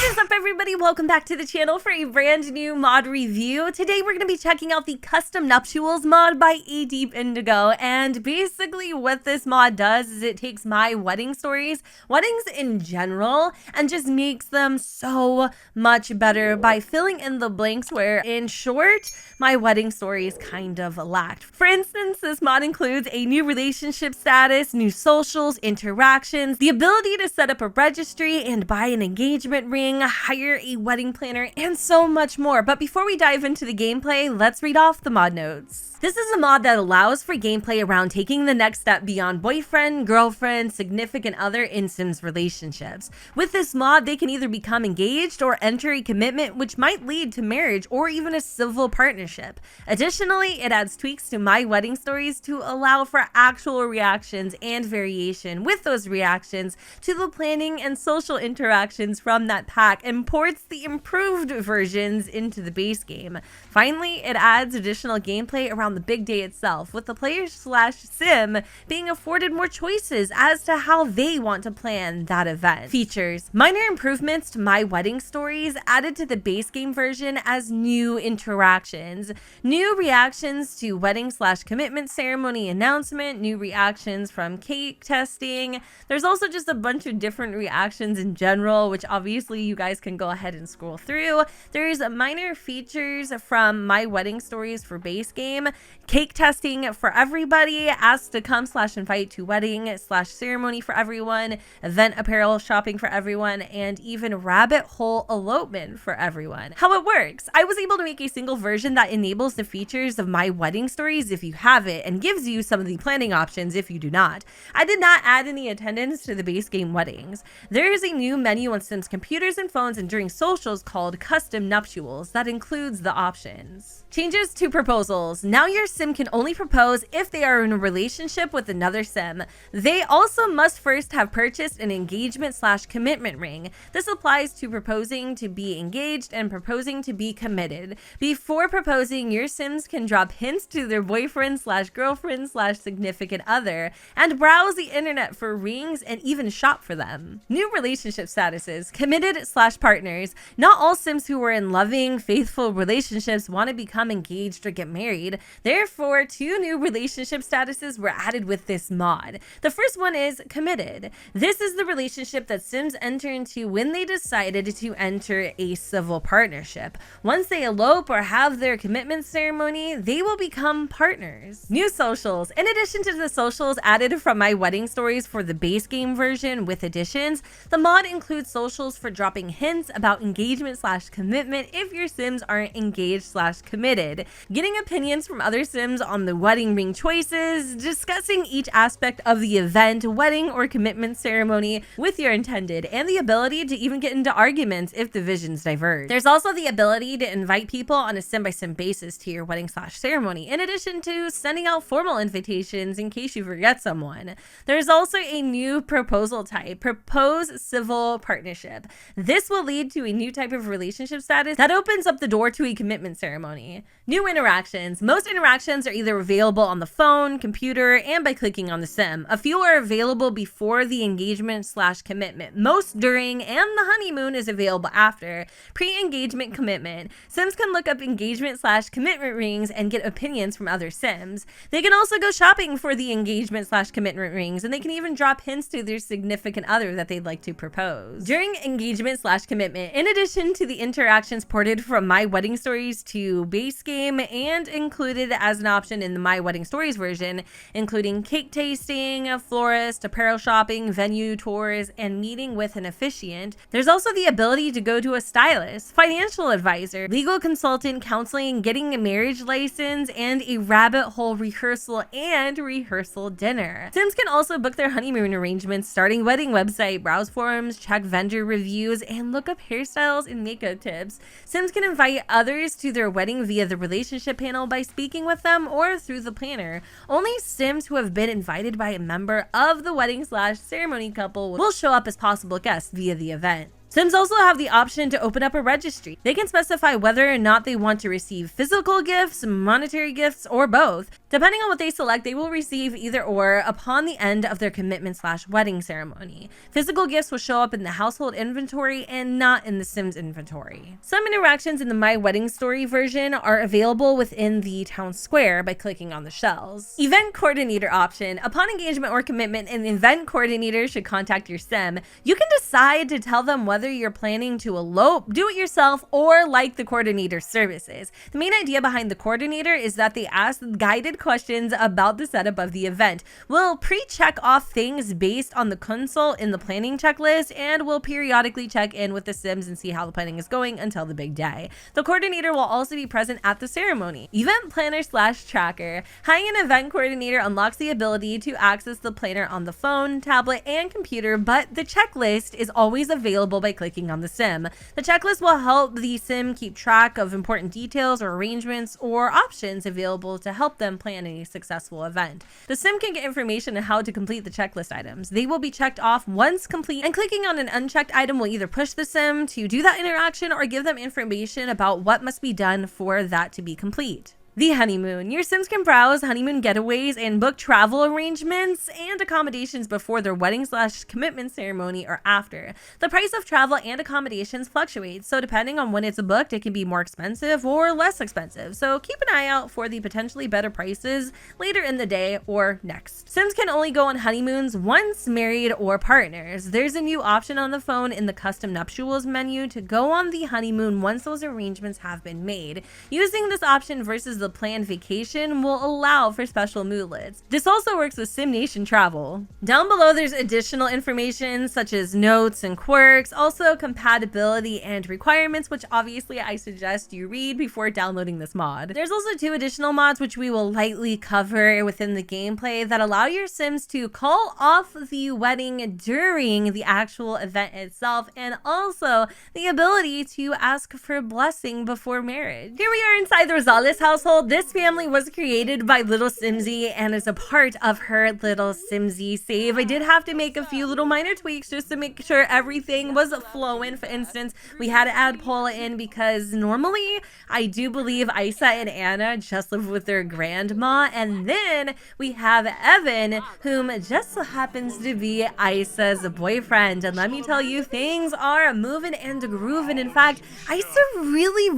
What is up, everybody? Welcome back to the channel for a brand new mod review. Today we're going to be checking out the custom nuptials mod by adeepindigo, and basically what this mod does is it takes my wedding stories, weddings in general, and just makes them so much better by filling in the blanks where, in short, my wedding stories kind of lacked. For instance, this mod includes a new relationship status, new socials, interactions, the ability to set up a registry and buy an engagement ring, hire a wedding planner, and so much more. But before we dive into the gameplay, let's read off the mod notes. This is a mod that allows for gameplay around taking the next step beyond boyfriend, girlfriend, significant other in Sims relationships. With this mod, they can either become engaged or enter a commitment which might lead to marriage or even a civil partnership. Additionally, it adds tweaks to my wedding stories to allow for actual reactions and variation with those reactions to the planning and social interactions from that pack and ports the improved versions into the base game. Finally, it adds additional gameplay around the big day itself, with the player/sim being afforded more choices as to how they want to plan that event. Features: minor improvements to my wedding stories added to the base game version as new interactions, new reactions to wedding/commitment ceremony announcement, new reactions from cake testing. There's also just a bunch of different reactions in general, which obviously you guys can go ahead and scroll through. There's minor features from my wedding stories for base game, cake testing for everybody, asked to come/invite to wedding/ceremony for everyone, event apparel shopping for everyone, and even rabbit hole elopement for everyone. How it works: I was able to make a single version that enables the features of my wedding stories if you have it, and gives you some of the planning options if you do not. I did not add any attendance to the base game weddings. There is a new menu on Sims computers and phones and during socials called Custom Nuptials that includes the options. Changes to proposals. Now your sim can only propose if they are in a relationship with another sim. They also must first have purchased an engagement/commitment ring. This applies to proposing to be engaged and proposing to be committed. Before proposing, your sims can drop hints to their boyfriend/girlfriend/significant other and browse the internet for rings and even shop for them. New relationship statuses. Committed/partners. Not all sims who are in loving, faithful relationships want to become engaged or get married. Therefore, two new relationship statuses were added with this mod. The first one is committed. This is the relationship that sims enter into when they decided to enter a civil partnership. Once they elope or have their commitment ceremony, they will become partners. New socials. In addition to the socials added from my wedding stories for the base game version with additions, the mod includes socials for dropping hints about engagement/commitment if your sims aren't engaged/committed, getting opinions from other sims on the wedding ring choices, discussing each aspect of the event, wedding or commitment ceremony with your intended, and the ability to even get into arguments if the visions diverge. There's also the ability to invite people on a sim-by-sim basis to your wedding/ceremony, in addition to sending out formal invitations in case you forget someone. There's also a new proposal type, propose civil partnership. This will lead to a new type of relationship status that opens up the door to a commitment ceremony. New interactions. Most interactions are either available on the phone, computer, and by clicking on the sim. A few are available before the engagement/commitment. Most during, and the honeymoon is available after. Pre-engagement commitment. Sims can look up engagement/commitment rings and get opinions from other sims. They can also go shopping for the engagement/commitment rings, and they can even drop hints to their significant other that they'd like to propose. During engagement/commitment, in addition to the interactions ported from my wedding stories to base game and included as an option in the My Wedding Stories version, including cake tasting, a florist, apparel shopping, venue tours, and meeting with an officiant. There's also the ability to go to a stylist, financial advisor, legal consultant, counseling, getting a marriage license, and a rabbit hole rehearsal and rehearsal dinner. Sims can also book their honeymoon arrangements, starting wedding website, browse forums, check vendor reviews, and look up hairstyles and makeup tips. Sims can invite others to their wedding via the relationship panel by speaking with them or through the planner. Only sims who have been invited by a member of the wedding/ceremony couple will show up as possible guests via the event. Sims also have the option to open up a registry. They can specify whether or not they want to receive physical gifts, monetary gifts, or both. Depending on what they select, they will receive either or upon the end of their commitment/wedding ceremony. Physical gifts will show up in the household inventory and not in the Sims inventory. Some interactions in the My Wedding Story version are available within the town square by clicking on the shells. Event coordinator option. Upon engagement or commitment, an event coordinator should contact your Sim. You can decide to tell them whether you're planning to elope, do it yourself, or like the coordinator's services. The main idea behind the coordinator is that they ask guided questions about the setup of the event. We'll pre-check off things based on the consult in the planning checklist, and we'll periodically check in with the Sims and see how the planning is going until the big day. The coordinator will also be present at the ceremony. Event planner/tracker. Hiring an event coordinator unlocks the ability to access the planner on the phone, tablet, and computer, but the checklist is always available by clicking on the Sim. The checklist will help the Sim keep track of important details or arrangements or options available to help them plan a successful event. The Sim can get information on how to complete the checklist items. They will be checked off once complete, and clicking on an unchecked item will either push the Sim to do that interaction or give them information about what must be done for that to be complete. The Honeymoon. Your Sims can browse honeymoon getaways and book travel arrangements and accommodations before their wedding/commitment ceremony or after. The price of travel and accommodations fluctuates, so depending on when it's booked, it can be more expensive or less expensive. So keep an eye out for the potentially better prices later in the day or next. Sims can only go on honeymoons once married or partners. There's a new option on the phone in the custom nuptials menu to go on the honeymoon once those arrangements have been made. Using this option versus the planned vacation will allow for special moodlets. This also works with SimNation Travel. Down below, there's additional information such as notes and quirks, also compatibility and requirements, which obviously I suggest you read before downloading this mod. There's also 2 additional mods which we will lightly cover within the gameplay that allow your Sims to call off the wedding during the actual event itself, and also the ability to ask for a blessing before marriage. Here we are inside the Rosales household. This family was created by Little Simsy and is a part of her Little Simsy save. I did have to make a few little minor tweaks just to make sure everything was flowing. For instance, we had to add Paula in because normally I do believe Isa and Anna just live with their grandma, and then we have Evan, whom just so happens to be Isa's boyfriend. And let me tell you, things are moving and grooving. In fact, Isa really,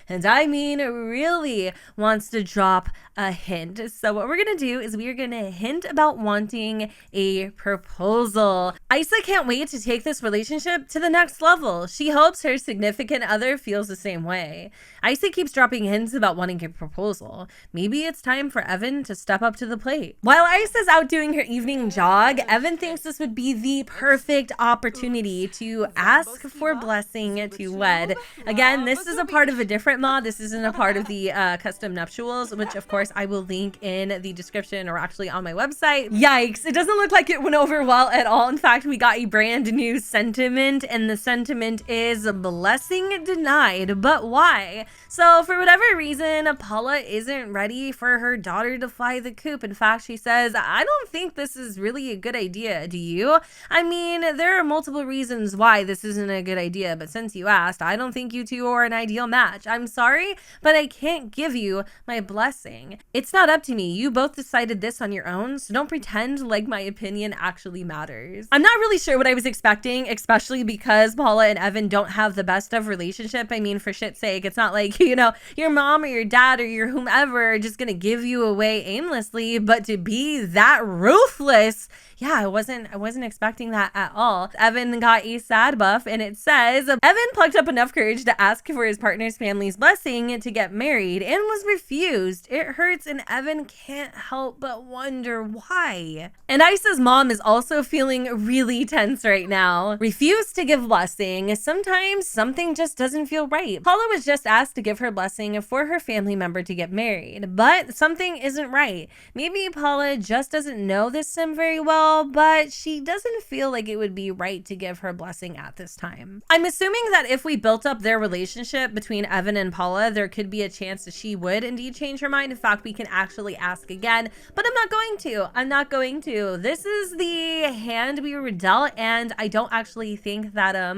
and I mean really wants to drop a hint. So what we're gonna do is we are gonna hint about wanting a proposal. Isa can't wait to take this relationship to the next level. She hopes her significant other feels the same way. Isa keeps dropping hints about wanting a proposal. Maybe it's time for Evan to step up to the plate. While Isa's out doing her evening jog, Evan thinks this would be the perfect opportunity to ask for blessing to wed. Again, this is a part of a different mod. This isn't a part of the custom nuptials, which of course I will link in the description or actually on my website. Yikes, it doesn't look like it went over well at all. In fact, we got a brand new sentiment, and the sentiment is blessing denied. But why? So for whatever reason, Paula isn't ready for her daughter to fly the coop. In fact, she says, I don't think this is really a good idea. Do you? I mean, there are multiple reasons why this isn't a good idea, but since you asked, I don't think you two are an ideal match. I'm sorry, but I can't give you my blessing. It's not up to me. You both decided this on your own, so don't pretend like my opinion actually matters. I'm not really sure what I was expecting, especially because Paula and Evan don't have the best of relationship. I mean, for shit's sake, it's not like, you know, your mom or your dad or your whomever are just gonna give you away aimlessly, but to be that ruthless, yeah, I wasn't expecting that at all. Evan got a sad buff, and it says, Evan plucked up enough courage to ask for his partner's family's blessing to get married and was refused. It hurts, and Evan can't help but wonder why. And Isa's mom is also feeling really tense right now. Refused to give blessing. Sometimes something just doesn't feel right. Paula was just asked to give her blessing for her family member to get married, but something isn't right. Maybe Paula just doesn't know this Sim very well, all, but she doesn't feel like it would be right to give her blessing at this time. I'm assuming that if we built up their relationship between Evan and Paula, there could be a chance that she would indeed change her mind. In fact, we can actually ask again, but I'm not going to. I'm not going to. This is the hand we were dealt, and I don't actually think that, I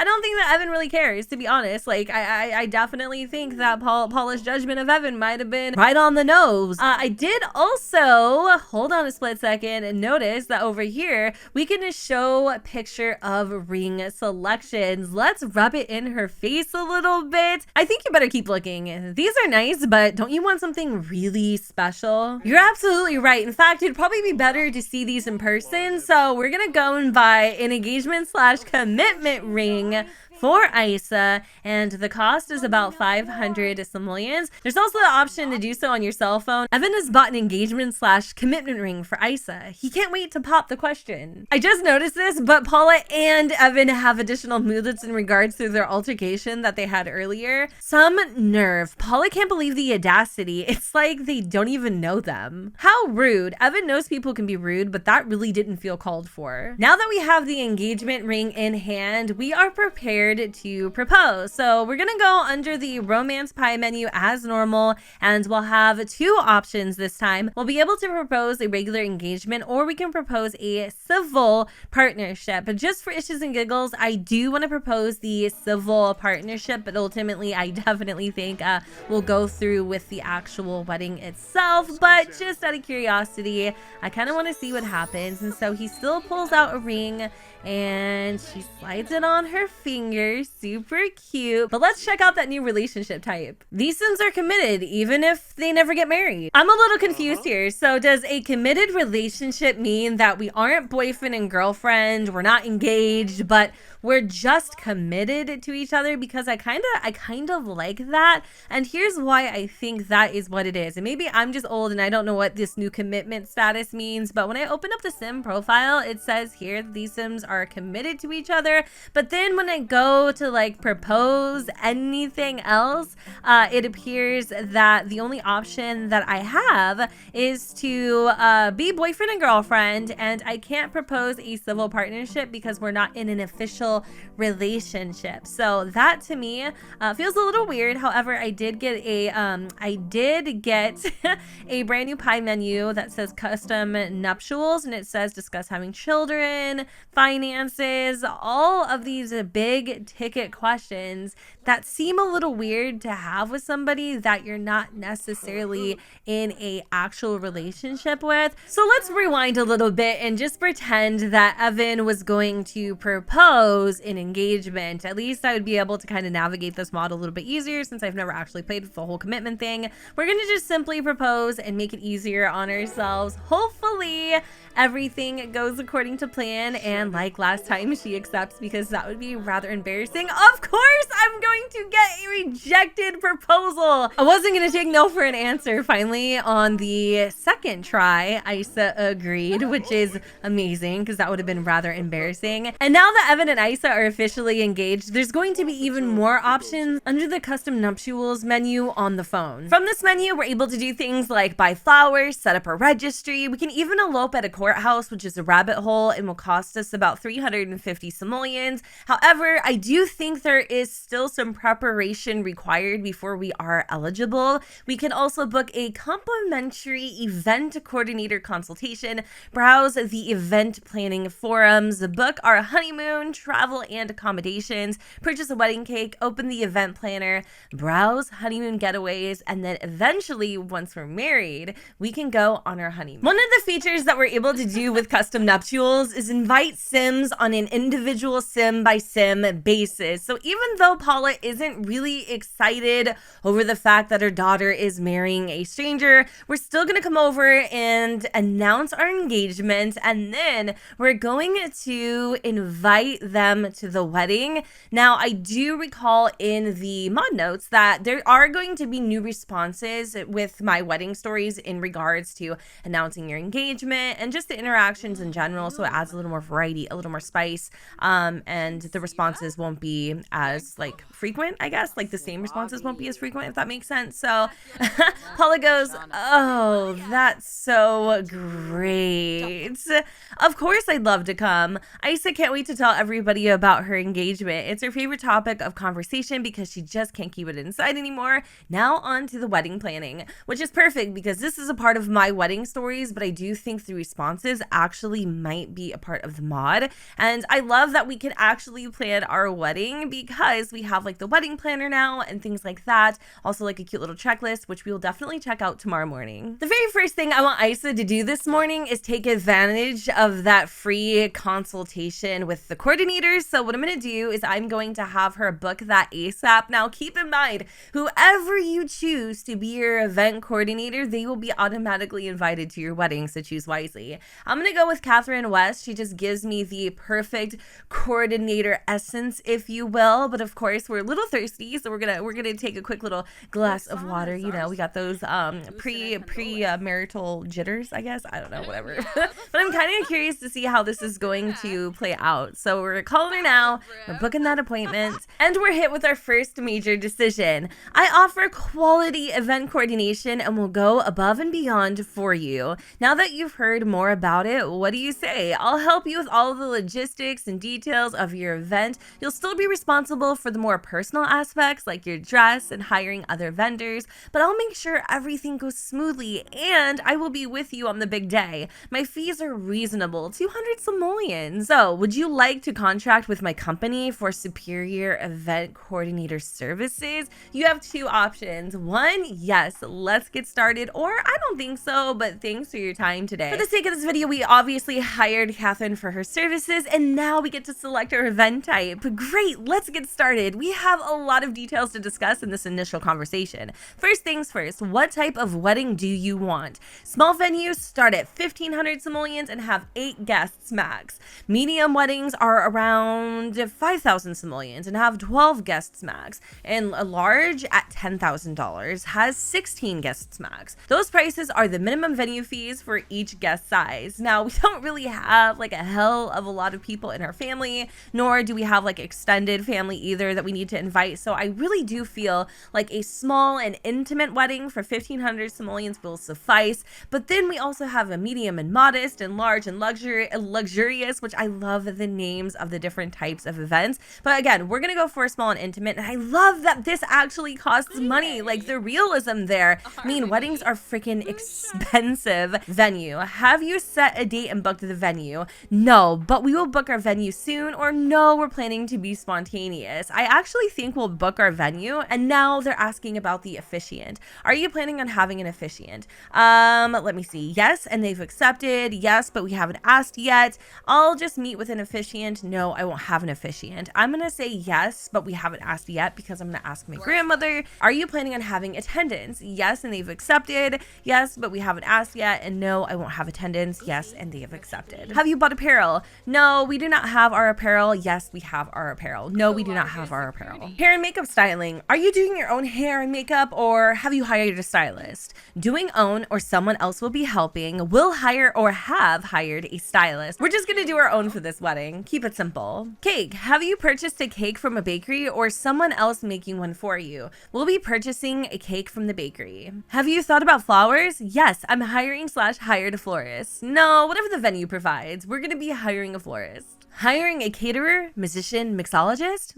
don't think that Evan really cares, to be honest. Like, I definitely think that Paula's judgment of Evan might have been right on the nose. I did also, hold on a split second, and notice that over here, we can just show a picture of ring selections. Let's rub it in her face a little bit. I think you better keep looking. These are nice, but don't you want something really special? You're absolutely right. In fact, it'd probably be better to see these in person. So we're gonna go and buy an engagement/commitment ring for Isa, and the cost is about 500 simoleons. There's also the option to do so on your cell phone. Evan has bought an engagement/commitment ring for Isa. He can't wait to pop the question. I just noticed this, but Paula and Evan have additional moodlets in regards to their altercation that they had earlier. Some nerve. Paula can't believe the audacity. It's like they don't even know them. How rude. Evan knows people can be rude, but that really didn't feel called for. Now that we have the engagement ring in hand, we are prepared to propose. So we're gonna go under the romance pie menu as normal, and we'll have two options this time. We'll be able to propose a regular engagement, or we can propose a civil partnership. But just for issues and giggles, I do want to propose the civil partnership, but ultimately I definitely think we'll go through with the actual wedding itself. But just out of curiosity, I kind of want to see what happens. And so he still pulls out a ring and she slides it on her finger. Super cute. But let's check out that new relationship type. These Sims are committed even if they never get married. I'm a little confused here. So does a committed relationship mean that we aren't boyfriend and girlfriend, we're not engaged, but we're just committed to each other? Because I kind of like that. And here's why I think that is what it is. And maybe I'm just old and I don't know what this new commitment status means, but when I open up the Sim profile, it says here that these Sims are committed to each other. But then when I go to like propose anything else, it appears that the only option that I have is to be boyfriend and girlfriend, and I can't propose a civil partnership because we're not in an official relationship. So that to me feels a little weird. However, I did get a a brand new pie menu that says custom nuptials, and it says discuss having children, finances, all of these big ticket questions that seem a little weird to have with somebody that you're not necessarily in a actual relationship with. So let's rewind a little bit and just pretend that Evan was going to propose an engagement. At least I would be able to kind of navigate this mod a little bit easier since I've never actually played with the whole commitment thing. We're going to just simply propose and make it easier on ourselves. Hopefully everything goes according to plan, and like last time, she accepts, because that would be rather embarrassing. Of course I'm going to get a rejected proposal. I wasn't going to take no for an answer. Finally, on the second try, Isa agreed, which is amazing because that would have been rather embarrassing. And now that Evan and Isa are officially engaged, there's going to be even more options under the custom nuptials menu on the phone. From this menu, we're able to do things like buy flowers, set up a registry. We can even elope at a courthouse, which is a rabbit hole and will cost us about 350 simoleons. However, I do think there is still some preparation required before we are eligible. We can also book a complimentary event coordinator consultation, browse the event planning forums, book our honeymoon, travel and accommodations, purchase a wedding cake, open the event planner, browse honeymoon getaways, and then eventually, once we're married, we can go on our honeymoon. One of the features that we're able to do with custom nuptials is invite Sims on an individual Sim by Sim basis. So even though Paula isn't really excited over the fact that her daughter is marrying a stranger, we're still gonna come over and announce our engagement, and then we're going to invite them to the wedding. Now, I do recall in the mod notes that there are going to be new responses with my wedding stories in regards to announcing your engagement and just the interactions in general, so it adds a little more variety, a little more spice, and the responses responses won't be as like frequent, I guess. Like the same responses won't be as frequent, if that makes sense. So Paula goes, oh, that's so great. Of course I'd love to come. Isa can't wait to tell everybody about her engagement. It's her favorite topic of conversation because she just can't keep it inside anymore. Now on to the wedding planning, which is perfect because this is a part of my wedding stories, but I do think the responses actually might be a part of the mod. And I love that we can actually plan our wedding because we have like the wedding planner now and things like that. Also like a cute little checklist, which we will definitely check out tomorrow morning. The very first thing I want Isa to do this morning is take advantage of that free consultation with the coordinators. So what I'm going to do is I'm going to have her book that ASAP. Now keep in mind, whoever you choose to be your event coordinator, they will be automatically invited to your wedding, so choose wisely. I'm going to go with Catherine West. She just gives me the perfect coordinator essence, if you will. But of course, we're a little thirsty, so we're gonna take a quick little glass of water. You know, we got those marital jitters, I guess. I don't know, whatever. But I'm kind of curious to see how this is going to play out. So we're calling her now. We're booking that appointment, and we're hit with our first major decision. I offer quality event coordination and will go above and beyond for you. Now that you've heard more about it, what do you say? I'll help you with all of the logistics and details of your event. You'll still be responsible for the more personal aspects like your dress and hiring other vendors, but I'll make sure everything goes smoothly and I will be with you on the big day. My fees are reasonable, 200 simoleons. So would you like to contract with my company for superior event coordinator services? You have two options. One, yes, let's get started, or I don't think so, but thanks for your time today. For the sake of this video, we obviously hired Catherine for her services, and now we get to select our event type. Great, let's get started. We have a lot of details to discuss in this initial conversation. First things first, what type of wedding do you want? Small venues start at 1,500 simoleons and have 8 guests max. Medium weddings are around 5,000 simoleons and have 12 guests max. And a large at $10,000 has 16 guests max. Those prices are the minimum venue fees for each guest size. Now, we don't really have like a hell of a lot of people in our family, nor do we have like extended family either that we need to invite. So I really do feel like a small and intimate wedding for 1,500 simoleons will suffice. But then we also have a medium and modest and large and luxurious, which I love the names of the different types of events. But again, we're gonna go for a small and intimate, and I love that this actually costs money, like the realism there. I mean, weddings are freaking expensive. Venue. Have you set a date and booked the venue? No, but we will book our venue soon, or no, we're planning to be spontaneous. I actually think we'll book our venue, and now they're asking about the officiant. Are you planning on having an officiant? Let me see. Yes, and they've accepted. Yes, but we haven't asked yet. I'll just meet with an officiant. No, I won't have an officiant. I'm gonna say yes, but we haven't asked yet because I'm gonna ask my grandmother. Are you planning on having attendance? Yes, and they've accepted. Yes, but we haven't asked yet. And no, I won't have attendance. Yes, and they have accepted. Have you bought apparel? No, we do not have our apparel. Yes, we have our apparel. No, we do not have our apparel. Hair and makeup styling. Are you doing your own hair and makeup, or have you hired a stylist? Doing own, or someone else will be helping. Will hire or have hired a stylist. We're just gonna do our own for this wedding. Keep it simple. Cake. Have you purchased a cake from a bakery or someone else making one for you? We'll be purchasing a cake from the bakery. Have you thought about flowers? Yes, I'm hired a florist. No, whatever the venue provides, we're gonna be hiring a florist. Hiring a caterer, musician, mixologist?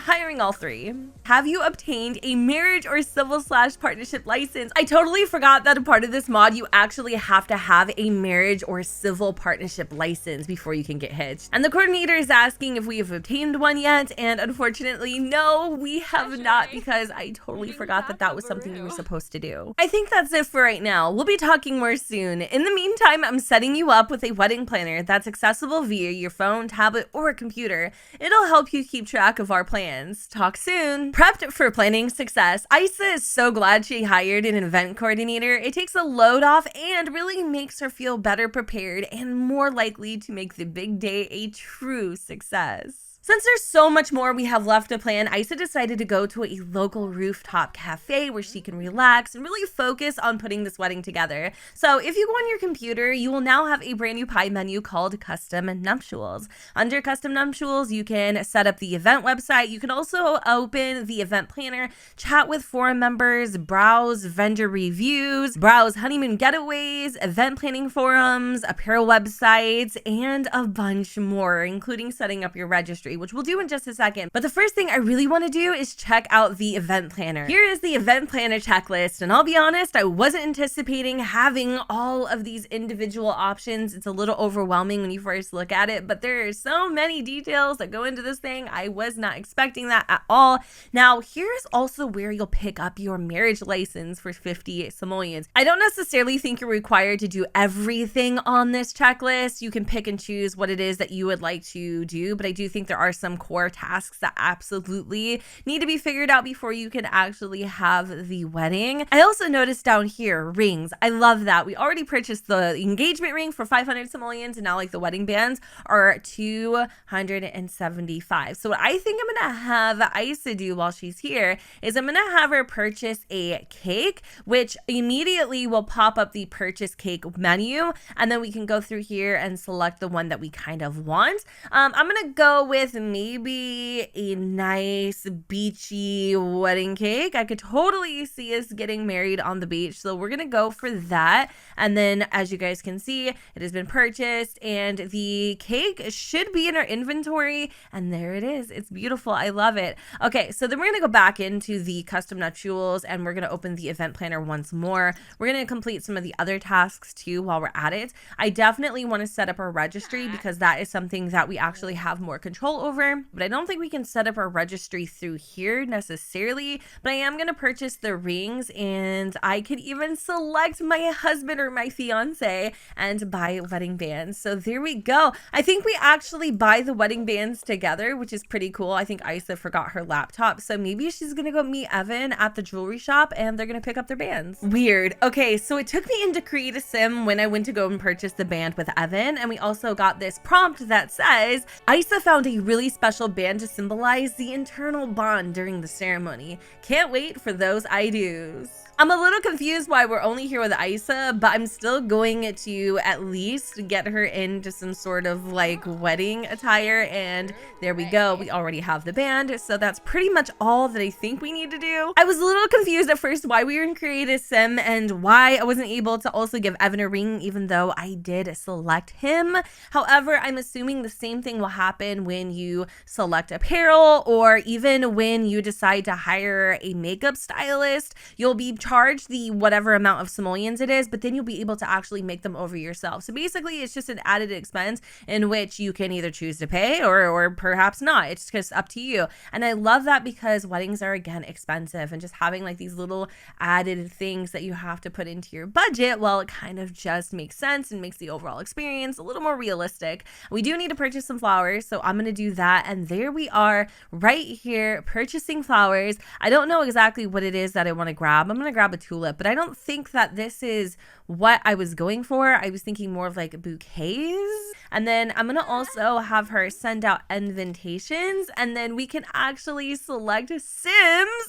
Hiring all three. Have you obtained a marriage or civil/partnership license? I totally forgot that a part of this mod, you actually have to have a marriage or civil partnership license before you can get hitched. And the coordinator is asking if we have obtained one yet, and unfortunately, no, we have not, because I totally forgot that that was something we were supposed to do. I think that's it for right now. We'll be talking more soon. In the meantime, I'm setting you up with a wedding planner that's accessible via your phone, tablet, or a computer. It'll help you keep track of our plans. Talk soon. Prepped for planning success. Isa is so glad she hired an event coordinator. It takes a load off and really makes her feel better prepared and more likely to make the big day a true success. Since there's so much more we have left to plan, Isa decided to go to a local rooftop cafe where she can relax and really focus on putting this wedding together. So if you go on your computer, you will now have a brand new pie menu called Custom Nuptials. Under Custom Nuptials, you can set up the event website. You can also open the event planner, chat with forum members, browse vendor reviews, browse honeymoon getaways, event planning forums, apparel websites, and a bunch more, including setting up your registry, which we'll do in just a second. But the first thing I really want to do is check out the event planner. Here is the event planner checklist, and I'll be honest, I wasn't anticipating having all of these individual options. It's a little overwhelming when you first look at it, but there are so many details that go into this thing. I was not expecting that at all. Now, here's also where you'll pick up your marriage license for 50 simoleons. I don't necessarily think you're required to do everything on this checklist. You can pick and choose what it is that you would like to do, but I do think there are some core tasks that absolutely need to be figured out before you can actually have the wedding. I also noticed down here, rings. I love that. We already purchased the engagement ring for 500 simoleons, and now like the wedding bands are 275. So what I think I'm gonna have Isa do while she's here is I'm gonna have her purchase a cake, which immediately will pop up the purchase cake menu, and then we can go through here and select the one that we kind of want. I'm gonna go with maybe a nice beachy wedding cake. I could totally see us getting married on the beach, so we're gonna go for that. And then as you guys can see, it has been purchased and the cake should be in our inventory, and there it is. It's beautiful. I love it. Okay, so then we're gonna go back into the custom nuptials and we're gonna open the event planner once more. We're gonna complete some of the other tasks too while we're at it. I definitely want to set up our registry because that is something that we actually have more control over, but I don't think we can set up our registry through here necessarily. But I am going to purchase the rings, and I could even select my husband or my fiance and buy wedding bands. So there we go. I think we actually buy the wedding bands together, which is pretty cool. I think Isa forgot her laptop, so maybe she's going to go meet Evan at the jewelry shop and they're going to pick up their bands. Weird. Okay, so it took me into Create a Sim when I went to go and purchase the band with Evan, and we also got this prompt that says Isa found a really special band to symbolize the internal bond during the ceremony. Can't wait for those I-dos. I'm a little confused why we're only here with Isa, but I'm still going to at least get her into some sort of like wedding attire, and there we go. We already have the band, so that's pretty much all that I think we need to do. I was a little confused at first why we were in Create a Sim and why I wasn't able to also give Evan a ring, even though I did select him. However, I'm assuming the same thing will happen when you select apparel, or even when you decide to hire a makeup stylist. You'll be charged the whatever amount of simoleons it is, but then you'll be able to actually make them over yourself. So basically it's just an added expense in which you can either choose to pay or perhaps not. It's just up to you. And I love that because weddings are, again, expensive, and just having like these little added things that you have to put into your budget, well, it kind of just makes sense and makes the overall experience a little more realistic. We do need to purchase some flowers, so I'm going to do that. And there we are right here purchasing flowers. I don't know exactly what it is that I want to grab. I'm going to grab a tulip, but I don't think that this is what I was going for. I was thinking more of like bouquets. And then I'm going to also have her send out invitations, and then we can actually select Sims,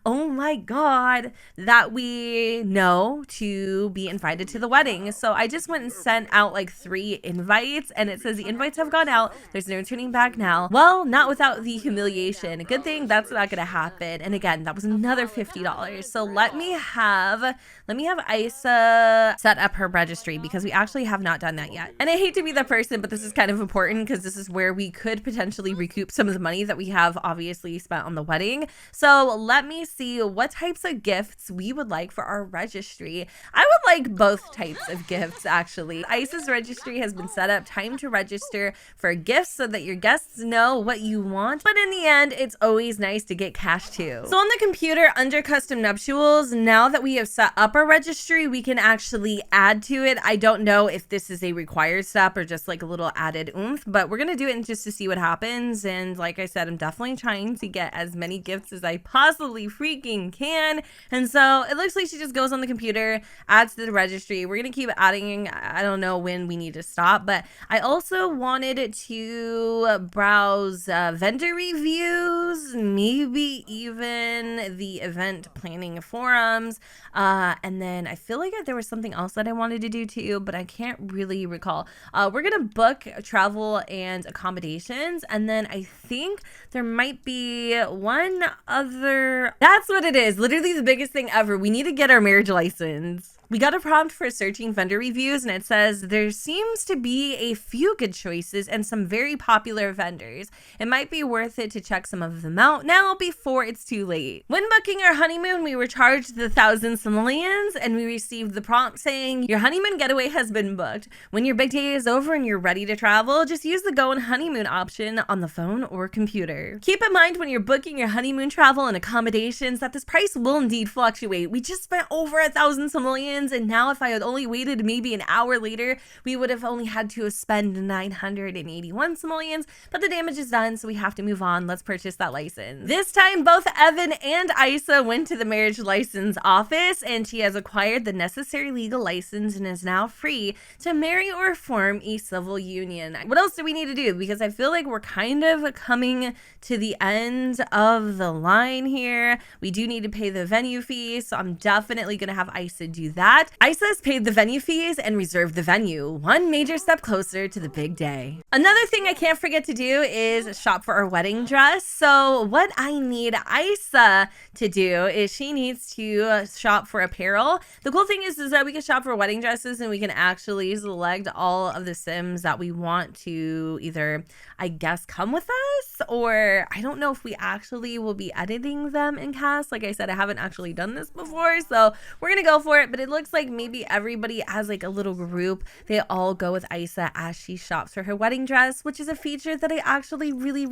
oh my god, that we know to be invited to the wedding. So I just went and sent out like 3 invites, and it says the invites have gone out. There's no turning back now. Well, not without the humiliation. Good thing that's not going to happen. And again, that was another $50. So let me have Isa set up her registry because we actually have not done that yet. And I hate to be that person, but this is kind of important because this is where we could potentially recoup some of the money that we have obviously spent on the wedding. So let me see what types of gifts we would like for our registry. I would like both types of gifts, actually. Isa's registry has been set up. Time to register for gifts so that your guests know what you want. But in the end, it's always nice to get cash too. So on the computer under custom nuptials, now that we have set up our registry, we can actually add to it. I don't know if this is a required step or just like a little added oomph, but we're going to do it just to see what happens. And like I said, I'm definitely trying to get as many gifts as I possibly freaking can. And so it looks like she just goes on the computer, adds to the registry. We're going to keep adding. I don't know when we need to stop, but I also wanted to browse vendor reviews, maybe even the event planning forums, and then I feel like there was something else that I wanted to do too, but I can't really recall. We're gonna book travel and accommodations, and then I think there might be one other. That's what it is, literally the biggest thing ever. We need to get our marriage license. We got a prompt for searching vendor reviews, and it says there seems to be a few good choices and some very popular vendors. It might be worth it to check some of them out now before it's too late. When booking our honeymoon, we were charged the thousands simoleons, and we received the prompt saying, your honeymoon getaway has been booked. When your big day is over and you're ready to travel, just use the go on honeymoon option on the phone or computer. Keep in mind when you're booking your honeymoon travel and accommodations that this price will indeed fluctuate. We just spent over 1,000 simoleons, and now if I had only waited maybe an hour later, we would have only had to spend 981 simoleons, but the damage is done, so we have to move on. Let's purchase that license. This time, both Evan and Isa went to the marriage license office, and she has acquired the necessary legal license and is now free to marry or form a civil union. What else do we need to do? Because I feel like we're kind of coming to the end of the line here. We do need to pay the venue fee, so I'm definitely going to have Isa do that. Isa has paid the venue fees and reserved the venue, one major step closer to the big day. Another thing I can't forget to do is shop for our wedding dress. So what I need Isa to do is she needs to shop for apparel. The cool thing is that we can shop for wedding dresses, and we can actually select all of the Sims that we want to either, I guess, come with us, or I don't know if we actually will be editing them in cast. Like I said, I haven't actually done this before, so we're gonna go for it. But it looks like maybe everybody has like a little group. They all go with Isa as she shops for her wedding dress, which is a feature that I actually really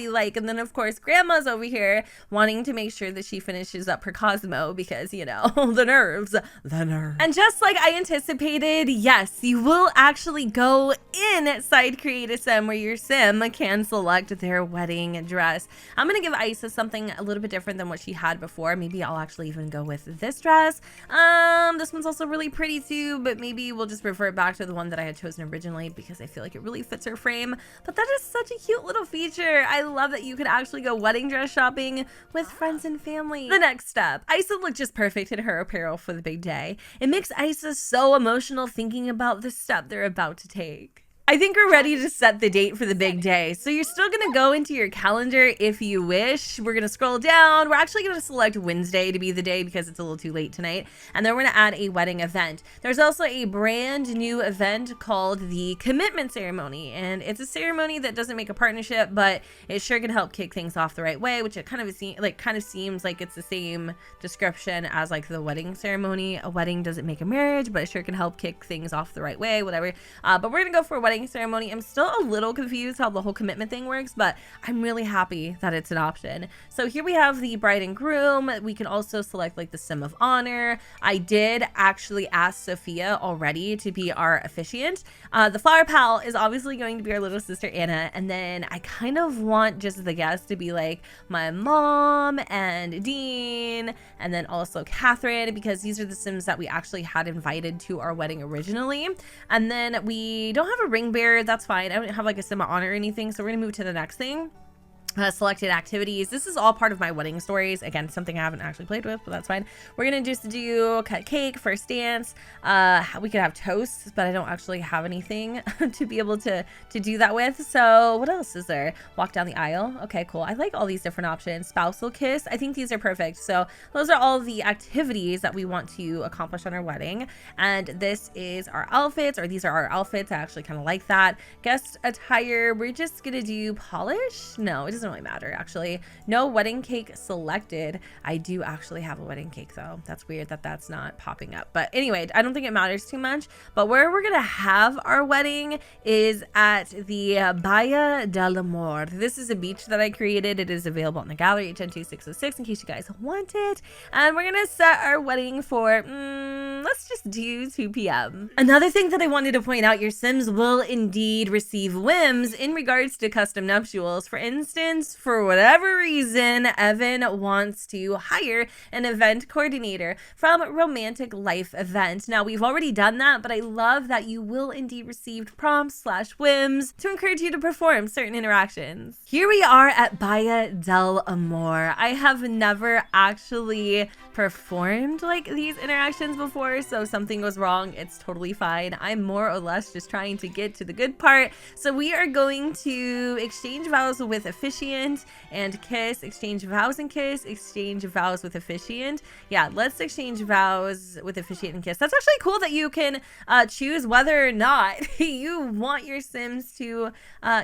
like. And then of course grandma's over here wanting to make sure that she finishes up her Cosmo, because you know, the nerves. And just like I anticipated, yes, you will actually go inside Create a Sim where your Sim can select their wedding dress. I'm gonna give Isa something a little bit different than what she had before. Maybe I'll actually even go with this dress. This one's also really pretty too, but maybe we'll just revert back to the one that I had chosen originally because I feel like it really fits her frame. But that is such a cute little feature. I love that you could actually go wedding dress shopping with friends and family. The next step, Isa looked just perfect in her apparel for the big day. It makes Isa so emotional thinking about the step they're about to take. I think we're ready to set the date for the big day. So you're still gonna go into your calendar if you wish. We're gonna scroll down. We're actually gonna select Wednesday to be the day because it's a little too late tonight. And then we're gonna add a wedding event. There's also a brand new event called the commitment ceremony. And it's a ceremony that doesn't make a partnership, but it sure can help kick things off the right way, which it kind of seems like it's the same description as like the wedding ceremony. A wedding doesn't make a marriage, but it sure can help kick things off the right way, whatever. But we're gonna go for a wedding ceremony. I'm still a little confused how the whole commitment thing works, but I'm really happy that it's an option. So here we have the bride and groom. We can also select like the sim of honor. I did actually ask Sophia already to be our officiant. The flower pal is obviously going to be our little sister Anna, and then I kind of want just the guests to be like my mom and Dean, and then also Catherine, because these are the sims that we actually had invited to our wedding originally. And then we don't have a ring bearer. That's fine. I don't have like a sim of honor or anything, so we're gonna move to the next thing. Selected activities. This is all part of my wedding stories. Again, something I haven't actually played with, but that's fine. We're gonna just do cut cake, first dance. We could have toasts, but I don't actually have anything to be able to do that with. So what else is there? Walk down the aisle. Okay, cool. I like all these different options. Spousal kiss. I think these are perfect. So those are all the activities that we want to accomplish on our wedding. And this is our outfits, or these are our outfits. I actually kind of like that. Guest attire. We're just gonna do polish. No, it doesn't doesn't really matter, actually. No wedding cake selected. I do actually have a wedding cake, though. That's weird that that's not popping up. But anyway, I don't think it matters too much. But where we're going to have our wedding is at the Bahia del Amor. This is a beach that I created. It is available in the gallery at 102606 in case you guys want it. And we're going to set our wedding for, let's just do 2 p.m. Another thing that I wanted to point out, your Sims will indeed receive whims in regards to custom nuptials. For instance, for whatever reason, Evan wants to hire an event coordinator from Romantic Life Event. Now, we've already done that, but I love that you will indeed receive prompts / whims to encourage you to perform certain interactions. Here we are at Bahia del Amor. I have never actually performed like these interactions before, so if something goes wrong, it's totally fine. I'm more or less just trying to get to the good part. So we are going to exchange vows with officiant and kiss, exchange vows and kiss, exchange vows with officiant. Yeah, let's exchange vows with officiant and kiss. That's actually cool that you can choose whether or not you want your Sims to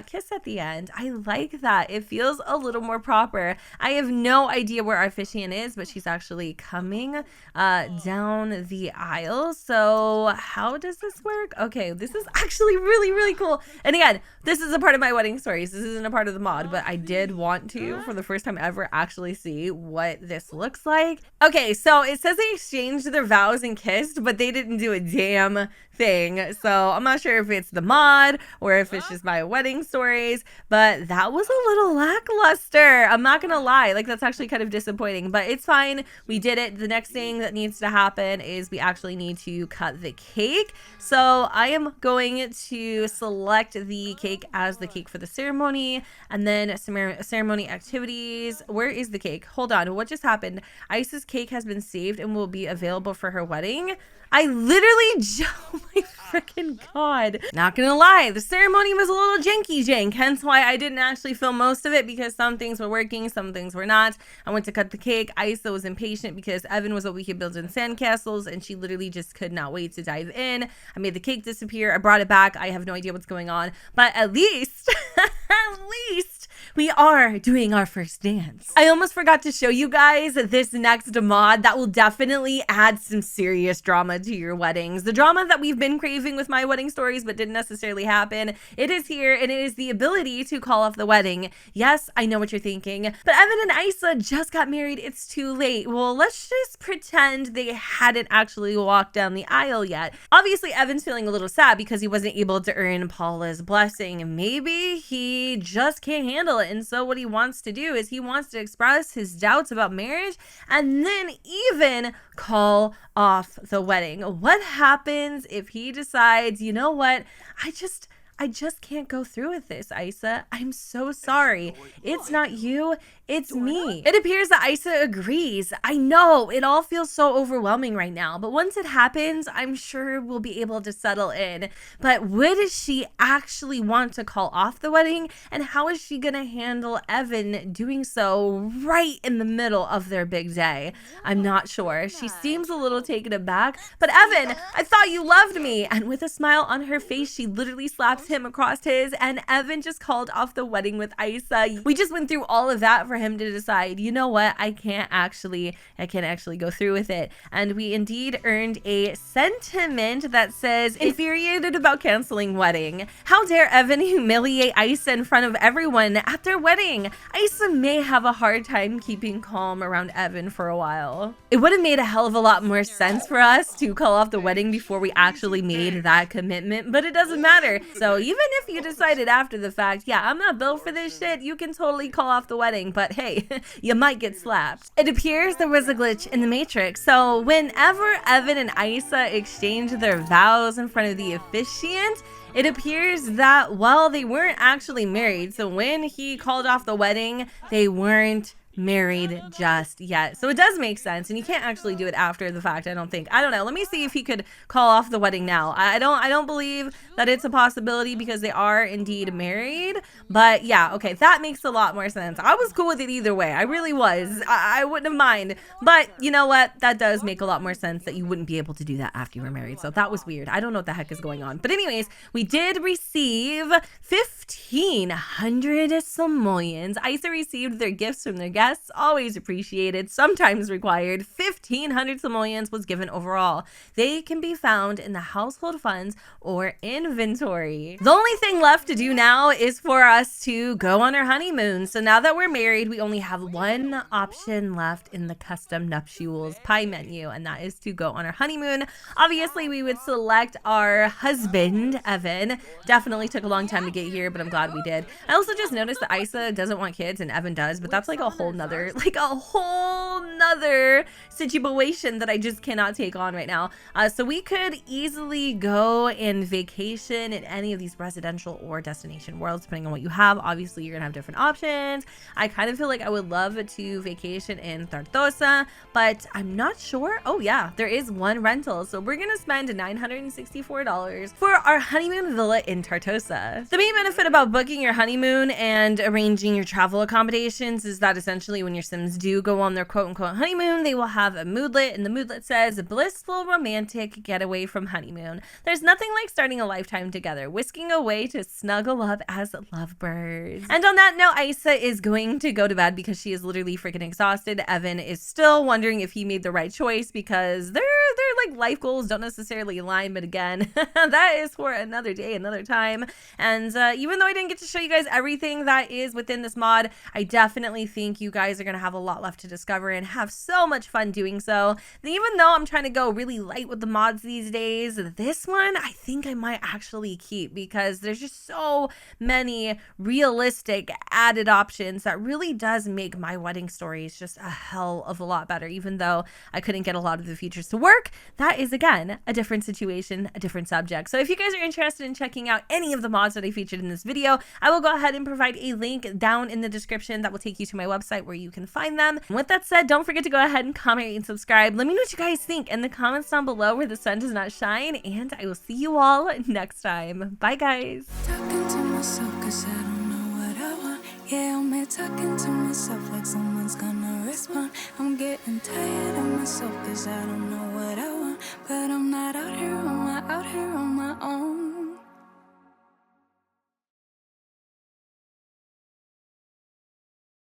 kiss at the end. I like that. It feels a little more proper. I have no idea where our officiant is, but she's actually coming down the aisle. So how does this work? Okay, this is actually really cool. And again, this is a part of my wedding stories. This isn't a part of the mod, but I did want to, for the first time ever, actually see what this looks like. Okay, so it says they exchanged their vows and kissed, but they didn't do a damn thing. So I'm not sure if it's the mod or if it's just my wedding stories, but that was a little lackluster. I'm not gonna lie, like that's actually kind of disappointing, but it's fine. We did it. The next thing that needs to happen is we actually need to cut the cake. So I am going to select the cake as the cake for the ceremony, and then ceremony activities. Where is the cake? Hold on, what just happened? Ice's cake has been saved and will be available for her wedding. I literally, oh my freaking god. Not gonna lie, the ceremony was a little jank, hence why I didn't actually film most of it, because some things were working, some things were not. I went to cut the cake. Isa was impatient because Evan was what we could build in sandcastles, and she literally just could not wait to dive in. I made the cake disappear. I brought it back. I have no idea what's going on, but at least, at least, we are doing our first dance. I almost forgot to show you guys this next mod that will definitely add some serious drama to your weddings. The drama that we've been craving with my wedding stories but didn't necessarily happen. It is here, and it is the ability to call off the wedding. Yes, I know what you're thinking, but Evan and Isa just got married. It's too late. Well, let's just pretend they hadn't actually walked down the aisle yet. Obviously, Evan's feeling a little sad because he wasn't able to earn Paula's blessing. Maybe he just can't handle it. And so what he wants to do is he wants to express his doubts about marriage and then even call off the wedding. What happens if he decides, you know what, I just can't go through with this, Isa. I'm so sorry. It's not you, it's me. It appears that Isa agrees. I know, it all feels so overwhelming right now, but once it happens, I'm sure we'll be able to settle in. But would she actually want to call off the wedding? And how is she gonna handle Evan doing so right in the middle of their big day? I'm not sure. She seems a little taken aback, but Evan, I thought you loved me. And with a smile on her face, she literally slaps him across his, and Evan just called off the wedding with Isa. We just went through all of that for him to decide, you know what, I can't actually go through with it. And we indeed earned a sentiment that says, infuriated about canceling wedding. How dare Evan humiliate Isa in front of everyone at their wedding? Isa may have a hard time keeping calm around Evan for a while. It would have made a hell of a lot more sense for us to call off the wedding before we actually made that commitment, but it doesn't matter. So even if you decided after the fact, yeah, I'm not built for this shit, you can totally call off the wedding, but hey, you might get slapped. It appears there was a glitch in the matrix. So whenever Evan and Isa exchanged their vows in front of the officiant, it appears that while they weren't actually married, so when he called off the wedding, they weren't married just yet. So it does make sense, and you can't actually do it after the fact, I don't think. I don't know. Let me see if he could call off the wedding now. I don't believe that it's a possibility because they are indeed married. But yeah, okay, that makes a lot more sense. I was cool with it either way. I really was. I wouldn't have mind. But you know what? That does make a lot more sense that you wouldn't be able to do that after you were married. So that was weird. I don't know what the heck is going on. But anyways, we did receive 1,500 simoleons. Isa received their gifts from their guests, always appreciated, sometimes required. 1,500 simoleons was given overall. They can be found in the household funds or inventory. The only thing left to do now is for us to go on our honeymoon. So now that we're married, we only have one option left in the custom nuptials pie menu, and that is to go on our honeymoon. Obviously, we would select our husband, Evan. Definitely took a long time to get here, but I'm glad we did. I also just noticed that Isa doesn't want kids and Evan does, but that's like a whole nother situation that I just cannot take on right now. So we could easily go and vacation in any of these residential or destination worlds, depending on what you have. Obviously, you're gonna have different options. I kind of feel like I would love to vacation in Tartosa, but I'm not sure. Oh yeah, there is one rental. So we're gonna spend $964 for our honeymoon villa in Tartosa. The main benefit about booking your honeymoon and arranging your travel accommodations is that essentially when your Sims do go on their quote-unquote honeymoon, they will have a moodlet, and the moodlet says, blissful romantic getaway from honeymoon. There's nothing like starting a lifetime together, whisking away to snuggle up as lovebirds. And on that note, Isa is going to go to bed because she is literally freaking exhausted. Evan is still wondering if he made the right choice because their like life goals don't necessarily align, but again, that is for another day, another time. And even though I didn't get to show you guys everything that is within this mod, I definitely think you guys are gonna have a lot left to discover and have so much fun doing so. And even though I'm trying to go really light with the mods these days, this one I think I might actually keep because there's just so many realistic added options that really does make my wedding stories just a hell of a lot better. Even though I couldn't get a lot of the features to work, that is again a different situation, a different subject. So if you guys are interested in checking out any of the mods that I featured in this video, I will go ahead and provide a link down in the description that will take you to my website where you can find them. And with that said, don't forget to go ahead and comment and subscribe. Let me know what you guys think in the comments down below where the sun does not shine, and I will see you all next time. Bye guys. Talking to myself 'cause I don't know what I want. Yeah, I'm here talking to myself like someone's gonna respond. I'm getting tired of myself 'cause I don't know what I want. But I'm not out here